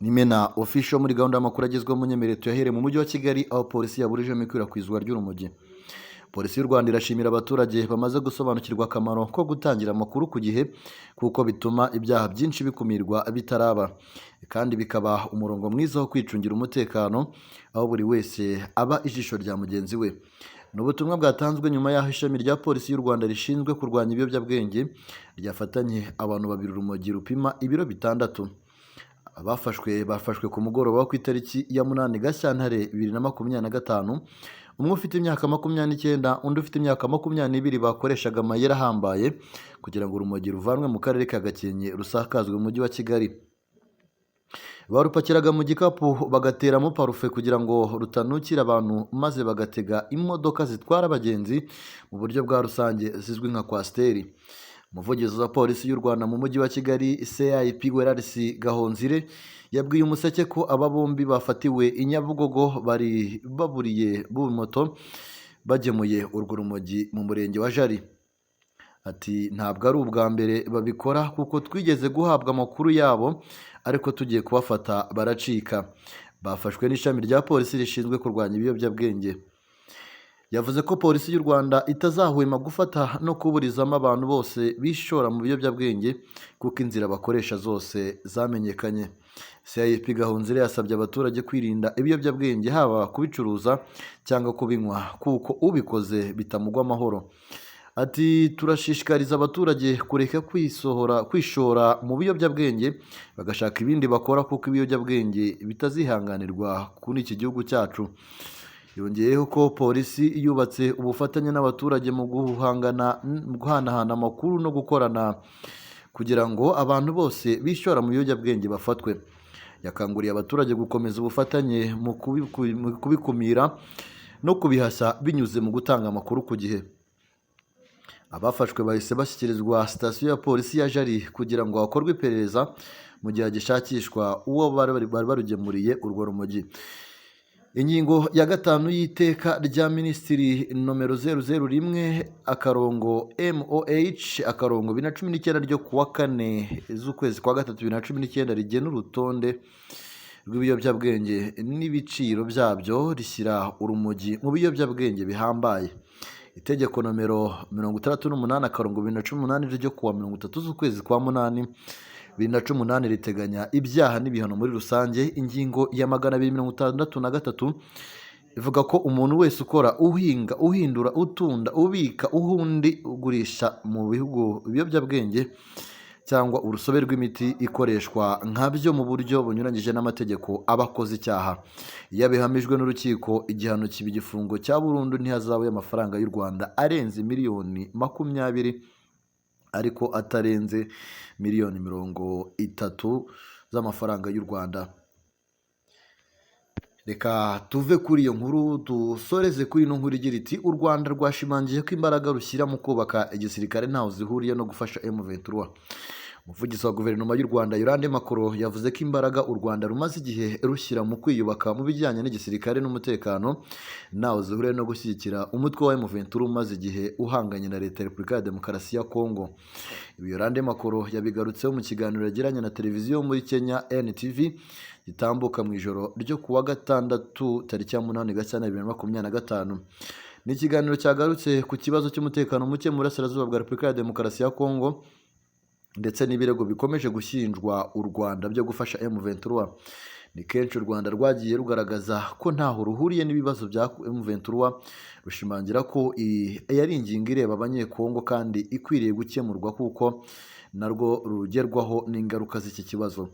Nimena official muri gahunda y'amakuru agezweho munyemereto yahereye mu mujyi wa Kigali aho polisi yaburijemo ikwirakwizwa ry'urumogi. Polisi y'u Rwanda irashimira abaturage bamaze gusobanukirwa akamaro ko gutangira amakuru ku gihe kuko bituma ibyaha byinshi bikumirwa bitaraba kandi bikaba umurongo mwiza wo kwicungira umutekano aho buri wese aba ijisho rya mugenzi we. N'ubutumwa bwatanzwe nyuma y'aho ishami rya polisi y'u Rwanda rishinzwe kurwanya ibiyobyabwenge ryafatanye abantu babiri urumogi rupima ibiro 6. Bafashwe ku mugoroba wo ku itariki ya 8 Gashyantare 2025. Umwe ufite imyaka 29 undi ufite imyaka 22 bakoreshaga amayeri ahambaye kugira ngo urumogi ruvanwe mu karere ka Gakenke rusakazwe mu mujyi wa Kigali. Barupakiraga mu gikapu bagateramo parufe kugira ngo rutanukira abantu maze bagatega imodoka zitwara abagenzi mu buryo bwa rusange zizwi nka kwasteri. Umuvugizi wa polisi y'u Rwanda mu mujyi wa Kigali CIP Werarisi Gahonzire yabwiye Umuseke ko aba bombi bafatiwe i Nyabugogo bari baburiye moto bagemuye urwo rumogi mu murenge wa Jari. Ati ntabwo ari ubwa mbere babikora kuko twigeze guhabwa amakuru yabo ariko tugiye kubafata baracika. Bafashwe n'ishami rya polisi rishinzwe kurwanya ibiyobyabwenge. Yavuze ko polisi y'u Rwanda itazahwema gufata no kuburizamo abantu bose bishora mu biyobyabwenge kuko inzira bakoresha zose zamenyekanye. CIP Gahonzire yasabye abaturage kwirinda ibiyobyabwenge haba kubicuruza cyangwa kubinywa kuko ubikoze bitamugwa amahoro. Ati turashishikariza abaturage kureka kwishora mu biyobyabwenge bagashaka ibindi bakora kuko ibiyobyabwenge bitazihanganirwa kuri iki gihugu cyacu. Yongeyeho ko polisi yubatse ubufatanye n'abaturage mu guhanahana amakuru no gukorana kugira ngo abantu bose bishora mu biyobyabwenge bafatwe. Yakanguriye abaturage gukomeza ubufatanye mu kubikumira no kubihashya binyuze mu gutanga amakuru ku gihe. Abafashwe bahise bashyikirizwa sitasiyo ya polisi ya Jari kugira ngo hakorwe iperereza mu gihe gishakishwa uwo bari barugemuriye urwo rumogi. Ingingo ya 5 y'iteka rya Minisitiri nomero 001/MOH/2019 ryo kuwa 4 z'ukwezi kwa 3 2019 rigena urutonde rw'ibiyobyabwenge n'ibiciro byabyo rishyira urumogi mu biyobyabwenge bihambaye. Itegeko nomero 68/2018 ryo kuwa 30 z'ukwezi kwa 8 2018 riteganya ibyaha n'ibihano muri rusange. Ingingo ya 263 ivuga ko umuntu wese ukora, uhinga, uhindura, utunda, ubika, uhundi, ugurisha mu bihugu ibiyobyabwenge cyangwa urusobe rw'imiti ikoreshwa nkabyo mu buryo bunyuranyije n'amategeko abakoze icyaha. Iyo abihamijwe n'urukiko igihano kiba igifungo cya burundu ntihazabe y'amafaranga y'u Rwanda arenze miliyoni 20 ariko atarenze miliyoni 30 z'amafaranga y'u Rwanda. Reka tuve kuri iyo nkuru dusoreze kuri ino nkuru igira iti u Rwanda rwashimangiye ko imbaraga rushyira mu kubaka igisirikare ntaho zihuriye no gufasha M23. Umuvugizi wa guverinoma y'u Rwanda Yolande Makoro yavuze ko imbaraga u Rwanda rumaze igihe rushyira mu kwiyubaka mu bijyanye n'igisirikare n'umutekano ntaho zihuriye no gushyigikira umutwe wa M23 umaze igihe uhanganye na Leta ya Repubulika ya Demokarasi ya Kongo. Yolande Makoro yabigarutseho mu kiganiro yagiranye na televiziyo muri Kenya NTV gitambuka mu ijoro ryo kuwa 6 tariki ya 8 Gashyantare 2025. Ni ikiganiro cyagarutse ku kibazo cy'umutekano muke mu burasirazuba bwa Repubulika ya Demokarasi ya Kongo ndetse n'ibirego bikomeje gushinjwa u Rwanda byo gufasha M23. Ni kenshi u Rwanda rwagiye rugaragaza ko ntaho ruhuriye n'ibibazo bya M23, rushimangira ko yari ingingo ireba abanyekongo kandi ikwiriye gukemurwa kuko narwo rugerwaho n'ingaruka z'iki kibazo.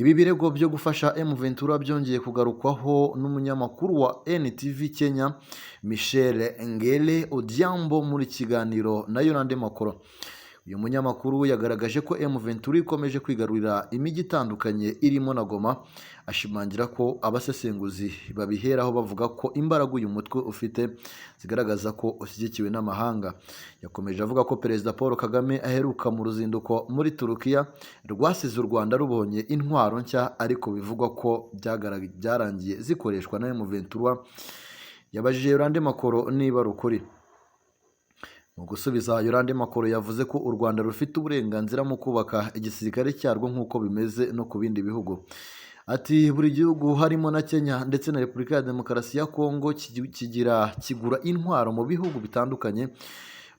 Ibi birego byo gufasha M23 byongeye kugarukwaho n'umunyamakuru wa NTV Kenya Michel Ngele Odhiambo muri kiganiro na Yolande Makoro. Uyu munyamakuru yagaragaje ko M23 ikomeje kwigarurira imijyi itandukanye irimo na Goma, ashimangira ko abasesenguzi babiheraho bavuga ko imbaraga uyu mutwe ufite zigaragaza ko ushyigikiwe n'amahanga. Yakomeje avuga ko Perezida Paul Kagame aheruka mu ruzinduko muri Turukiya rwasize u Rwanda rubonye intwaro nshya ariko bivugwa ko byarangiye zikoreshwa na M23. Yabajije Yolande Makoro niba rukuri. Mu gusubiza Yolande Makoro yavuze ko u Rwanda rufite uburenganzira mu kubaka igisirikare cyarwo nk'uko bimeze no ku bindi bihugu. ati buri gihugu harimo na Kenya ndetse na Repubulika ya Demokarasi ya Kongo kigura intwaro mu bihugu bitandukanye.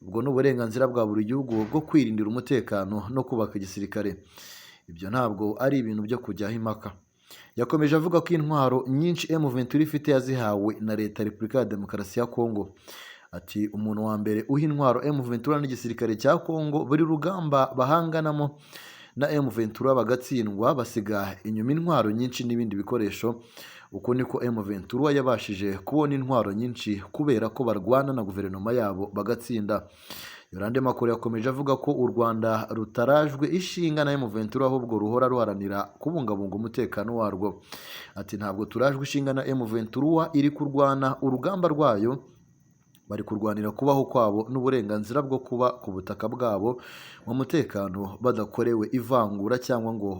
Ubwo ni uburenganzira bwa buri gihugu bwo kwirindira umutekano no kubaka igisirikare. Ibyo ntabwo ari ibintu byo kujyaho impaka. Yakomeje avuga ko intwaro nyinshi M23 ifite yazihawe na leta ya Repubulika ya Demokarasi ya Kongo. Ati umuntu wa mbere uha intwaro M23 n'igisirikare cya Kongo, buri rugamba bahanganamo na M23 bagatsindwa, basiga inyuma intwaro nyinshi n'ibindi bikoresho. Uko niko M23 yabashije kubona intwaro nyinshi kubera ko barwana na guverinoma yabo bagatsinda. Yorande Makuru yakomeje avuga ko u Rwanda rutarajwe ishinga na M23 ahubwo ruhora ruharanira kubungabunga umutekano warwo. Ati ntabwo turajwe ishinga na M23 iri kurwana urugamba rwayo, bari kurwanira kubaho kwabo n'uburenganzira bwo kuba ku butaka bwabo mu mutekano badakorewe ivangura cyangwa ngo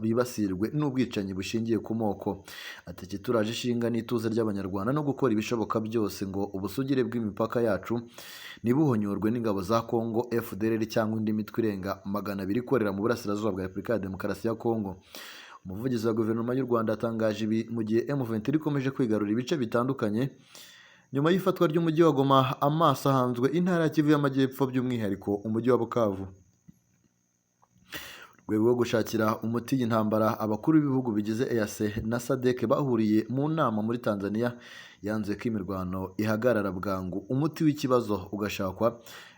bibasirwe n'ubwicanyi bushingiye ku moko. Ati kituraje ishinga n'ituze ry'Abanyarwanda no gukora ibishoboka byose ngo ubusugire bw'imipaka yacu nibuhonyorwe n'ingabo za Kongo FDLR cyangwa indi mitwe irenga 200 ikorera mu burasirazuba bwa Repubulika ya Demokarasi ya Kongo. Umuvugizi wa guverinoma y'u Rwanda atangaje ibi mu gihe M23 ikomeje kwigarurira ibice bitandukanye nyuma y'ifatwa ry'umujyi wa Goma. Amaso ahanzwe intara ya Kivu y'Amajyepfo, by'umwihariko umujyi wa Bukavu. Rwego rwo gushakira umuti y'intambara, abakuru b'ibihugu bigize EAC na SADC bahuriye mu nama muri Tanzania yanze ko imirwano ihagarara bwangu, umuti w'ikibazo ugashakwa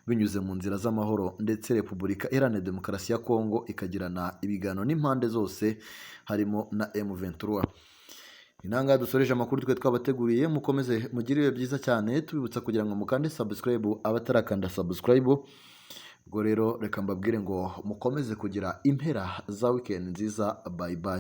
binyuze mu nzira z'amahoro, ndetse Repubulika Iharanira Demokarasi ya Kongo ikagirana ibiganiro n'impande zose harimo na M23. Inanga dusoreje amakuru twe twabateguriye. Mukomeze mugirire byiza cyane, tubibutsa kugira ngo mukande subscribe abatarakanda subscribe. Ubwo rero reka mbabwire ngo mukomeze kugira impera za weekend nziza. Bye bye.